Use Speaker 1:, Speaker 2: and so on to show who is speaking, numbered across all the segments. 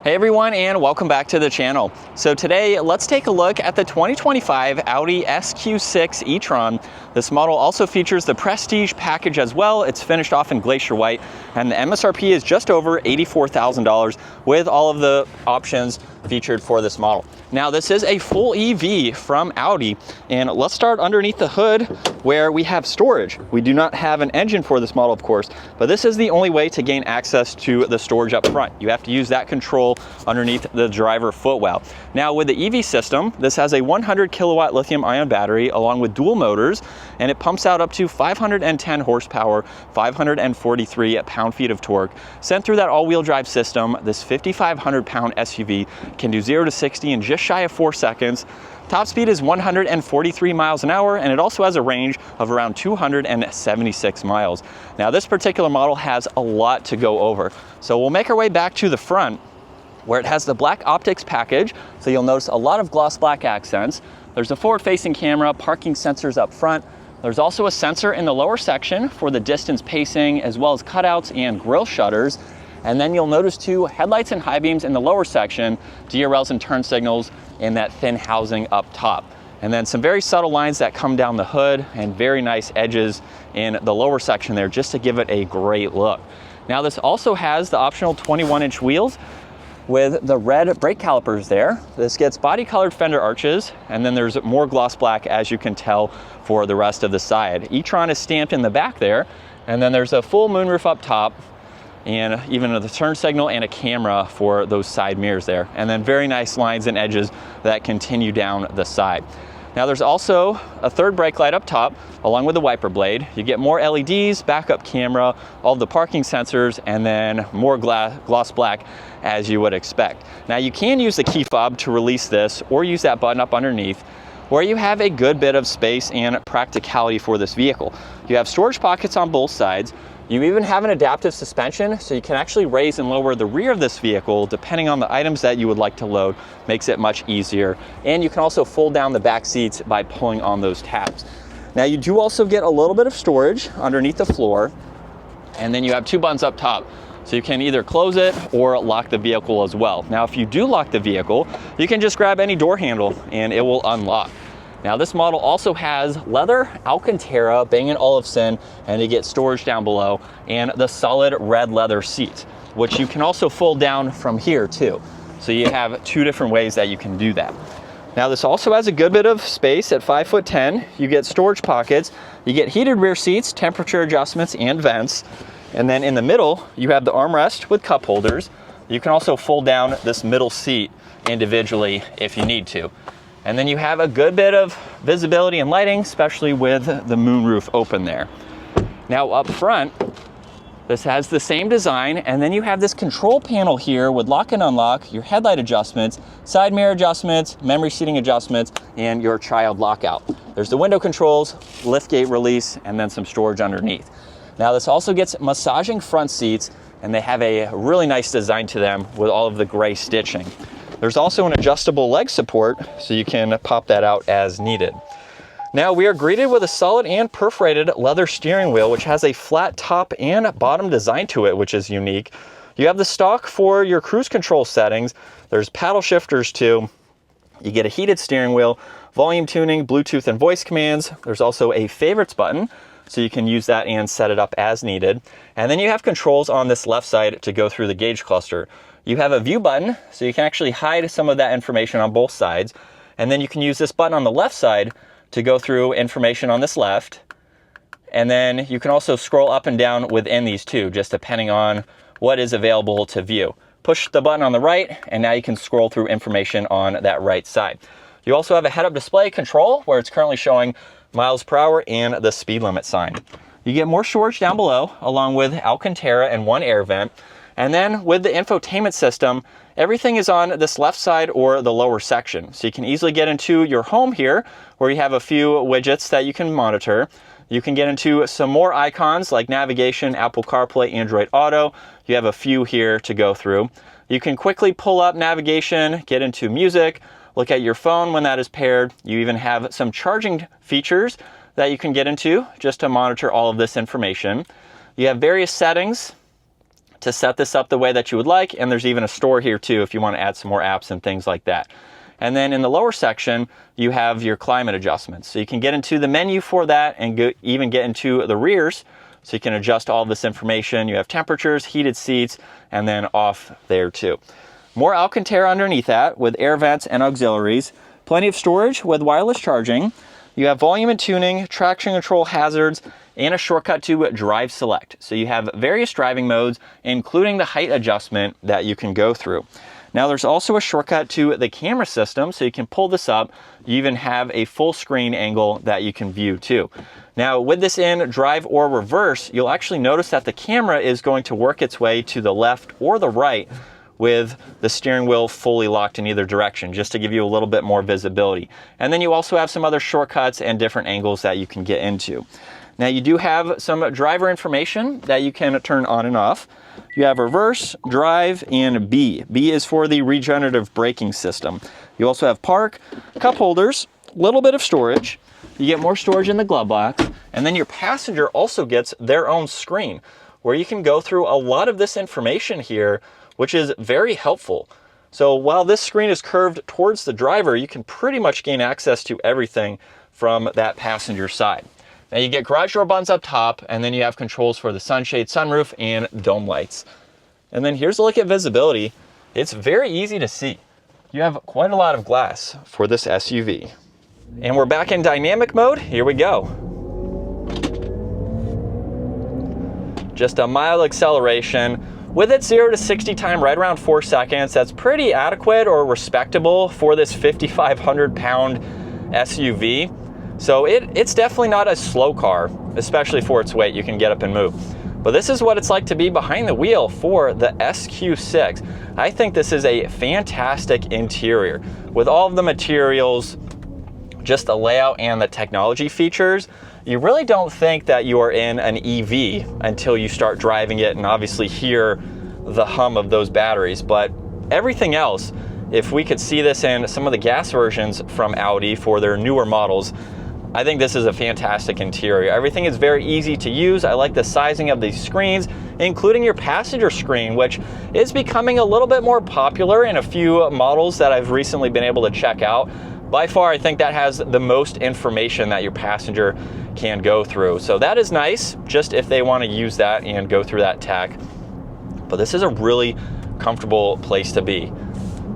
Speaker 1: Hey everyone, and welcome back to the channel. So today, let's take a look at the 2025 Audi SQ6 E-Tron. This model also features the Prestige package as well. It's finished off in glacier white, and the MSRP is just over $84,000 with all of the options featured for this model. Now, this is a full EV from Audi, and let's start underneath the hood where we have storage. We do not have an engine for this model, of course, but this is the only way to gain access to the storage up front. You have to use that control underneath the driver footwell. Now, with the EV system, this has a 100 kilowatt lithium ion battery along with dual motors, and it pumps out up to 510 horsepower, 543 pound-feet of torque. Sent through that all-wheel drive system, this 5,500 pound SUV can do 0 to 60 in just shy of 4 seconds. Top speed is 143 miles an hour, and it also has a range of around 276 miles. Now, this particular model has a lot to go over. So we'll make our way back to the front, where it has the black optics package. So you'll notice a lot of gloss black accents. There's a forward-facing camera, parking sensors up front. There's also a sensor in the lower section for the distance pacing, as well as cutouts and grille shutters. And then you'll notice too, headlights and high beams in the lower section, DRLs and turn signals in that thin housing up top. And then some very subtle lines that come down the hood and very nice edges in the lower section there, just to give it a great look. Now, this also has the optional 21-inch wheels with the red brake calipers there. This gets body colored fender arches, and then there's more gloss black, as you can tell, for the rest of the side. E-Tron is stamped in the back there, and then there's a full moonroof up top, and even the turn signal and a camera for those side mirrors there. And then very nice lines and edges that continue down the side. Now, there's also a third brake light up top along with the wiper blade. You get more LEDs, backup camera, all the parking sensors, and then more gloss black, as you would expect. Now, you can use the key fob to release this, or use that button up underneath, where you have a good bit of space and practicality for this vehicle. You have storage pockets on both sides. You even have an adaptive suspension, so you can actually raise and lower the rear of this vehicle depending on the items that you would like to load. Makes it much easier. And you can also fold down the back seats by pulling on those tabs. Now, you do also get a little bit of storage underneath the floor, and then you have two buttons up top. So you can either close it or lock the vehicle as well. Now, if you do lock the vehicle, you can just grab any door handle and it will unlock. Now, this model also has leather Alcantara Bang & Olufsen, and you get storage down below, and the solid red leather seats, which you can also fold down from here too. So you have two different ways that you can do that. Now, this also has a good bit of space at 5'10". You get storage pockets, you get heated rear seats, temperature adjustments, and vents. And then in the middle, you have the armrest with cup holders. You can also fold down this middle seat individually if you need to. And then you have a good bit of visibility and lighting, especially with the moonroof open there. Now, up front, this has the same design, and then you have this control panel here with lock and unlock, your headlight adjustments, side mirror adjustments, memory seating adjustments, and your child lockout. There's the window controls, liftgate release, and then some storage underneath. Now, this also gets massaging front seats, and they have a really nice design to them with all of the gray stitching. There's also an adjustable leg support, so you can pop that out as needed. Now, we are greeted with a solid and perforated leather steering wheel, which has a flat top and bottom design to it, which is unique. You have the stock for your cruise control settings. There's paddle shifters too. You get a heated steering wheel, volume tuning, Bluetooth and voice commands. There's also a favorites button, so you can use that and set it up as needed. And then you have controls on this left side to go through the gauge cluster. You have a view button, so you can actually hide some of that information on both sides. And then you can use this button on the left side to go through information on this left. And then you can also scroll up and down within these two, just depending on what is available to view. Push the button on the right, and now you can scroll through information on that right side. You also have a head-up display control, where it's currently showing miles per hour and the speed limit sign. You get more storage down below, along with Alcantara and one air vent. And then with the infotainment system, everything is on this left side or the lower section. So you can easily get into your home here, where you have a few widgets that you can monitor. You can get into some more icons like navigation, Apple CarPlay, Android Auto. You have a few here to go through. You can quickly pull up navigation, get into music, look at your phone when that is paired. You even have some charging features that you can get into just to monitor all of this information. You have various settings to set this up the way that you would like. And there's even a store here too if you want to add some more apps and things like that. And then in the lower section, you have your climate adjustments. So you can get into the menu for that and even get into the rears. So you can adjust all this information. You have temperatures, heated seats, and then off there too. More Alcantara underneath that with air vents and auxiliaries. Plenty of storage with wireless charging. You have volume and tuning, traction control hazards, and a shortcut to drive select. So you have various driving modes, including the height adjustment that you can go through. Now there's also a shortcut to the camera system, so you can pull this up. You even have a full screen angle that you can view too. Now with this in drive or reverse, you'll actually notice that the camera is going to work its way to the left or the right with the steering wheel fully locked in either direction, just to give you a little bit more visibility. And then you also have some other shortcuts and different angles that you can get into. Now you do have some driver information that you can turn on and off. You have reverse, drive, and B. B is for the regenerative braking system. You also have park, cup holders, a little bit of storage. You get more storage in the glove box. And then your passenger also gets their own screen where you can go through a lot of this information here, which is very helpful. So while this screen is curved towards the driver, you can pretty much gain access to everything from that passenger side. Now you get garage door buttons up top, and then you have controls for the sunshade, sunroof, and dome lights. And then here's a look at visibility. It's very easy to see. You have quite a lot of glass for this SUV. And we're back in dynamic mode. Here we go. Just a mild acceleration. With its 0 to 60 time right around 4 seconds, that's pretty adequate or respectable for this 5,500 pound SUV. So it's definitely not a slow car, especially for its weight. You can get up and move. But this is what it's like to be behind the wheel for the SQ6. I think this is a fantastic interior with all of the materials, just the layout and the technology features. You really don't think that you are in an EV until you start driving it and obviously hear the hum of those batteries. But everything else, if we could see this in some of the gas versions from Audi for their newer models, I think this is a fantastic interior. Everything is very easy to use. I like the sizing of these screens, including your passenger screen, which is becoming a little bit more popular in a few models that I've recently been able to check out. By far, I think that has the most information that your passenger can go through. So that is nice, just if they want to use that and go through that tech. But this is a really comfortable place to be.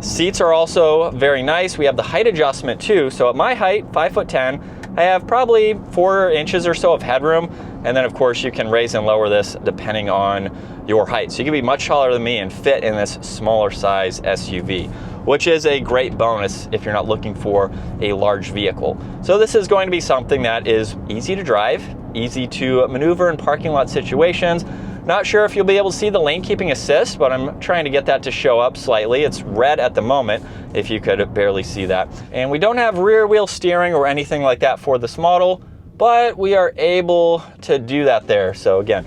Speaker 1: Seats are also very nice. We have the height adjustment too. So at my height, 5'10", I have probably 4 inches or so of headroom. And then of course you can raise and lower this depending on your height. So you can be much taller than me and fit in this smaller size SUV, which is a great bonus if you're not looking for a large vehicle. So this is going to be something that is easy to drive, easy to maneuver in parking lot situations. Not sure if you'll be able to see the lane keeping assist, but I'm trying to get that to show up slightly. It's red at the moment, if you could barely see that. And we don't have rear wheel steering or anything like that for this model, but we are able to do that there. So again,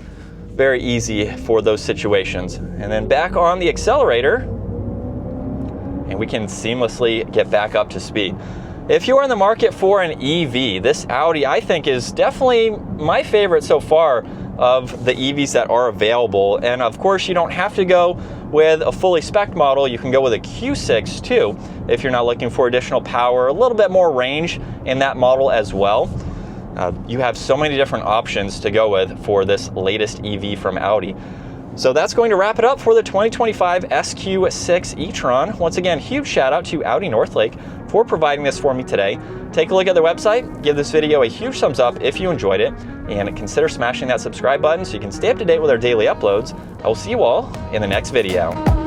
Speaker 1: very easy for those situations. And then back on the accelerator, and we can seamlessly get back up to speed. If you are in the market for an EV, this Audi I think is definitely my favorite so far of the EVs that are available. And of course you don't have to go with a fully spec'd model. You can go with a Q6 too if you're not looking for additional power, a little bit more range in that model as well. You have so many different options to go with for this latest EV from Audi. So that's going to wrap it up for the 2025 SQ6 E-Tron. Once again, huge shout out to Audi Northlake for providing this for me today. Take a look at their website, give this video a huge thumbs up if you enjoyed it, and consider smashing that subscribe button so you can stay up to date with our daily uploads. I will see you all in the next video.